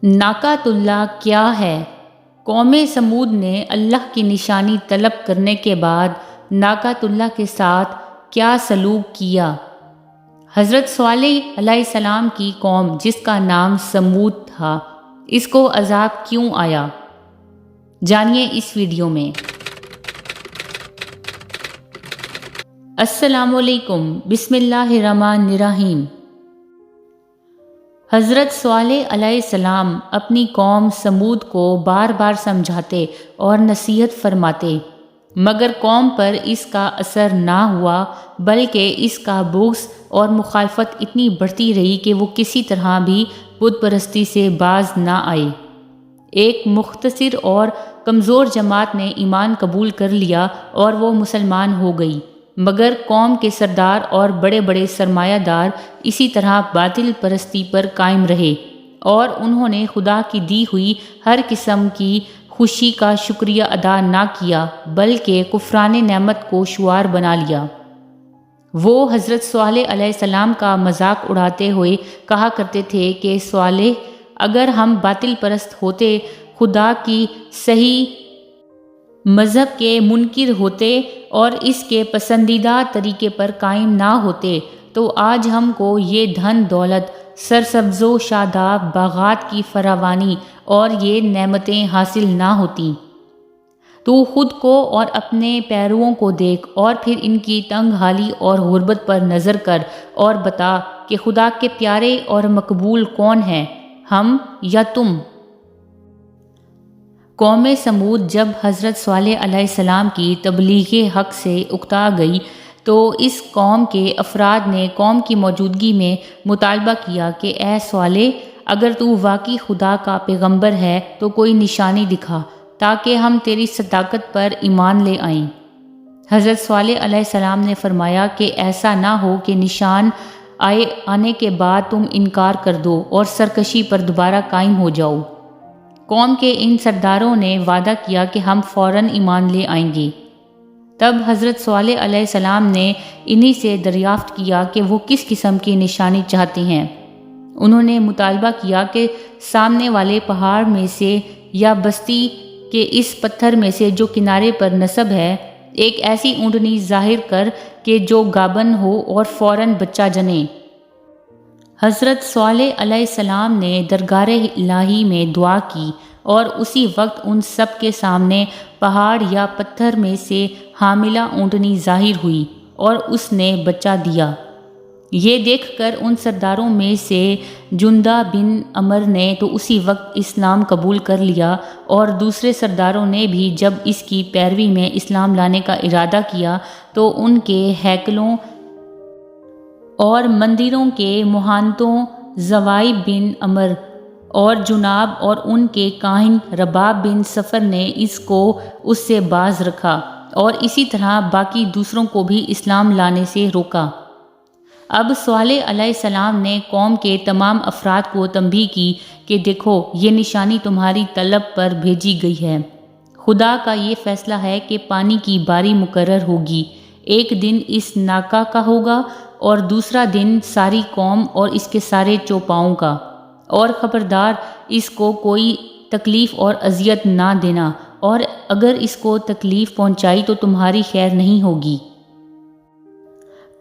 ناقۃ اللہ کیا ہے؟ قوم سمود نے اللہ کی نشانی طلب کرنے کے بعد ناقۃ اللہ کے ساتھ کیا سلوک کیا؟ حضرت صالح علیہ السلام کی قوم جس کا نام سمود تھا، اس کو عذاب کیوں آیا؟ جانیے اس ویڈیو میں۔ السلام علیکم، بسم اللہ الرحمن الرحیم۔ حضرت صالح علیہ السلام اپنی قوم سمود کو بار بار سمجھاتے اور نصیحت فرماتے، مگر قوم پر اس کا اثر نہ ہوا، بلکہ اس کا بغض اور مخالفت اتنی بڑھتی رہی کہ وہ کسی طرح بھی بت پرستی سے باز نہ آئے۔ ایک مختصر اور کمزور جماعت نے ایمان قبول کر لیا اور وہ مسلمان ہو گئی، مگر قوم کے سردار اور بڑے بڑے سرمایہ دار اسی طرح باطل پرستی پر قائم رہے، اور انہوں نے خدا کی دی ہوئی ہر قسم کی خوشی کا شکریہ ادا نہ کیا، بلکہ کفران نعمت کو شعار بنا لیا۔ وہ حضرت صالح علیہ السلام کا مذاق اڑاتے ہوئے کہا کرتے تھے کہ صالح، اگر ہم باطل پرست ہوتے، خدا کی صحیح مذہب کے منکر ہوتے اور اس کے پسندیدہ طریقے پر قائم نہ ہوتے، تو آج ہم کو یہ دھن دولت، سرسبز و شاداب باغات کی فراوانی اور یہ نعمتیں حاصل نہ ہوتیں۔ تو خود کو اور اپنے پیرووں کو دیکھ اور پھر ان کی تنگ حالی اور غربت پر نظر کر اور بتا کہ خدا کے پیارے اور مقبول کون ہیں، ہم یا تم؟ قوم سمود جب حضرت صالح علیہ السلام کی تبلیغ حق سے اکتا گئی تو اس قوم کے افراد نے قوم کی موجودگی میں مطالبہ کیا کہ اے صالح، اگر تو واقعی خدا کا پیغمبر ہے تو کوئی نشانی دکھا تاکہ ہم تیری صداقت پر ایمان لے آئیں۔ حضرت صالح علیہ السلام نے فرمایا کہ ایسا نہ ہو کہ نشان آنے کے بعد تم انکار کر دو اور سرکشی پر دوبارہ قائم ہو جاؤ۔ قوم کے ان سرداروں نے وعدہ کیا کہ ہم فوراً ایمان لے آئیں گے۔ تب حضرت صالح علیہ السلام نے انہی سے دریافت کیا کہ وہ کس قسم کی نشانی چاہتے ہیں۔ انہوں نے مطالبہ کیا کہ سامنے والے پہاڑ میں سے یا بستی کے اس پتھر میں سے جو کنارے پر نصب ہے، ایک ایسی اونٹنی ظاہر کر کہ جو گابن ہو اور فوراً بچہ جنے۔ حضرت صالح علیہ السلام نے درگاہ الہی میں دعا کی اور اسی وقت ان سب کے سامنے پہاڑ یا پتھر میں سے حاملہ اونٹنی ظاہر ہوئی اور اس نے بچہ دیا۔ یہ دیکھ کر ان سرداروں میں سے جندہ بن عمر نے تو اسی وقت اسلام قبول کر لیا، اور دوسرے سرداروں نے بھی جب اس کی پیروی میں اسلام لانے کا ارادہ کیا تو ان کے ہیکلوں اور مندروں کے مہانتوں زوائب بن عمر اور جناب اور ان کے کاہن رباب بن صفر نے اس کو اس سے باز رکھا، اور اسی طرح باقی دوسروں کو بھی اسلام لانے سے روکا۔ اب صالح علیہ السلام نے قوم کے تمام افراد کو تنبیہ کی کہ دیکھو، یہ نشانی تمہاری طلب پر بھیجی گئی ہے۔ خدا کا یہ فیصلہ ہے کہ پانی کی باری مقرر ہوگی، ایک دن اس ناقہ کا ہوگا اور دوسرا دن ساری قوم اور اس کے سارے چوپاؤں کا، اور خبردار اس کو کوئی تکلیف اور اذیت نہ دینا، اور اگر اس کو تکلیف پہنچائی تو تمہاری خیر نہیں ہوگی۔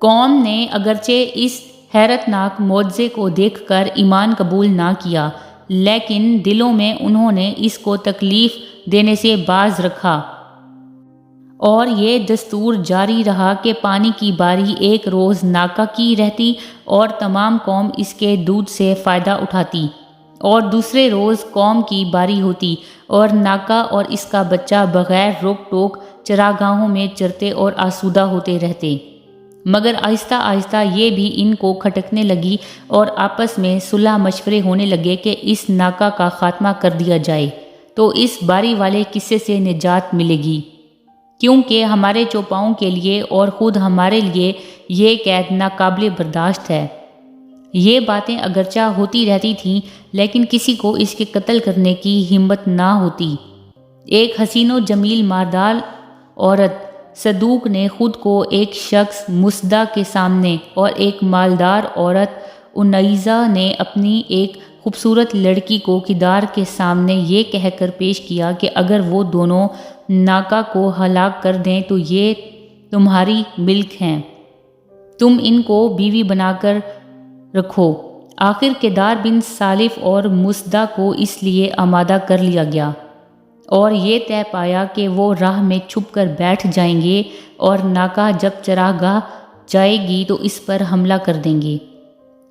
قوم نے اگرچہ اس حیرت ناک معجزے کو دیکھ کر ایمان قبول نہ کیا، لیکن دلوں میں انہوں نے اس کو تکلیف دینے سے باز رکھا، اور یہ دستور جاری رہا کہ پانی کی باری ایک روز ناقہ کی رہتی اور تمام قوم اس کے دودھ سے فائدہ اٹھاتی، اور دوسرے روز قوم کی باری ہوتی اور ناقہ اور اس کا بچہ بغیر روک ٹوک چراگاہوں میں چرتے اور آسودہ ہوتے رہتے۔ مگر آہستہ آہستہ یہ بھی ان کو کھٹکنے لگی اور آپس میں صلح مشورے ہونے لگے کہ اس ناقہ کا خاتمہ کر دیا جائے تو اس باری والے قصے سے نجات ملے گی، کیونکہ ہمارے چوپاؤں کے لیے اور خود ہمارے لیے یہ قید ناقابل برداشت ہے۔ یہ باتیں اگرچہ ہوتی رہتی تھیں، لیکن کسی کو اس کے قتل کرنے کی ہمت نہ ہوتی۔ ایک حسین و جمیل ماردار عورت صدوق نے خود کو ایک شخص مسدہ کے سامنے اور ایک مالدار عورت انیزہ نے اپنی ایک خوبصورت لڑکی کو کردار کے سامنے یہ کہہ کر پیش کیا کہ اگر وہ دونوں ناکا کو ہلاک کر دیں تو یہ تمہاری ملک ہیں، تم ان کو بیوی بنا کر رکھو۔ آخر کردار بن سالف اور مصدع کو اس لیے آمادہ کر لیا گیا اور یہ طے پایا کہ وہ راہ میں چھپ کر بیٹھ جائیں گے اور ناکا جب چراگاہ جائے گی تو اس پر حملہ کر دیں گے،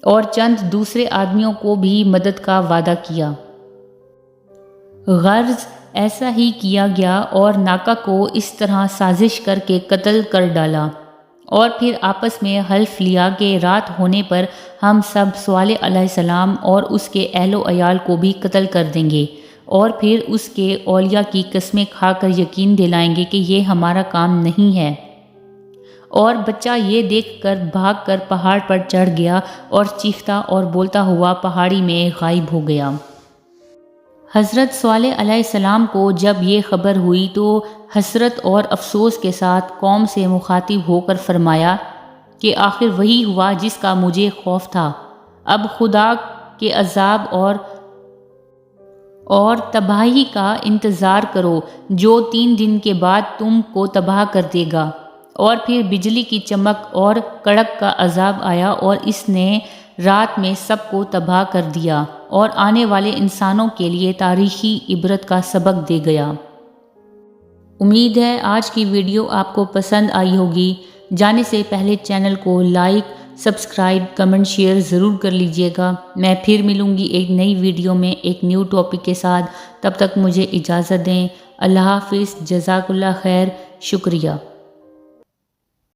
اور چند دوسرے آدمیوں کو بھی مدد کا وعدہ کیا۔ غرض ایسا ہی کیا گیا اور ناکا کو اس طرح سازش کر کے قتل کر ڈالا، اور پھر آپس میں حلف لیا کہ رات ہونے پر ہم سب صالح علیہ السلام اور اس کے اہل و عیال کو بھی قتل کر دیں گے، اور پھر اس کے اولیاء کی قسمیں کھا کر یقین دلائیں گے کہ یہ ہمارا کام نہیں ہے۔ اور بچہ یہ دیکھ کر بھاگ کر پہاڑ پر چڑھ گیا اور چیختا اور بولتا ہوا پہاڑی میں غائب ہو گیا۔ حضرت صالح علیہ السلام کو جب یہ خبر ہوئی تو حسرت اور افسوس کے ساتھ قوم سے مخاطب ہو کر فرمایا کہ آخر وہی ہوا جس کا مجھے خوف تھا، اب خدا کے عذاب اور تباہی کا انتظار کرو جو 3 دن کے بعد تم کو تباہ کر دے گا۔ اور پھر بجلی کی چمک اور کڑک کا عذاب آیا اور اس نے رات میں سب کو تباہ کر دیا اور آنے والے انسانوں کے لیے تاریخی عبرت کا سبق دے گیا۔ امید ہے آج کی ویڈیو آپ کو پسند آئی ہوگی۔ جانے سے پہلے چینل کو لائک، سبسکرائب، کمنٹ، شیئر ضرور کر لیجئے گا۔ میں پھر ملوں گی ایک نئی ویڈیو میں ایک نیو ٹاپک کے ساتھ، تب تک مجھے اجازت دیں۔ اللہ حافظ، جزاک اللہ خیر، شکریہ۔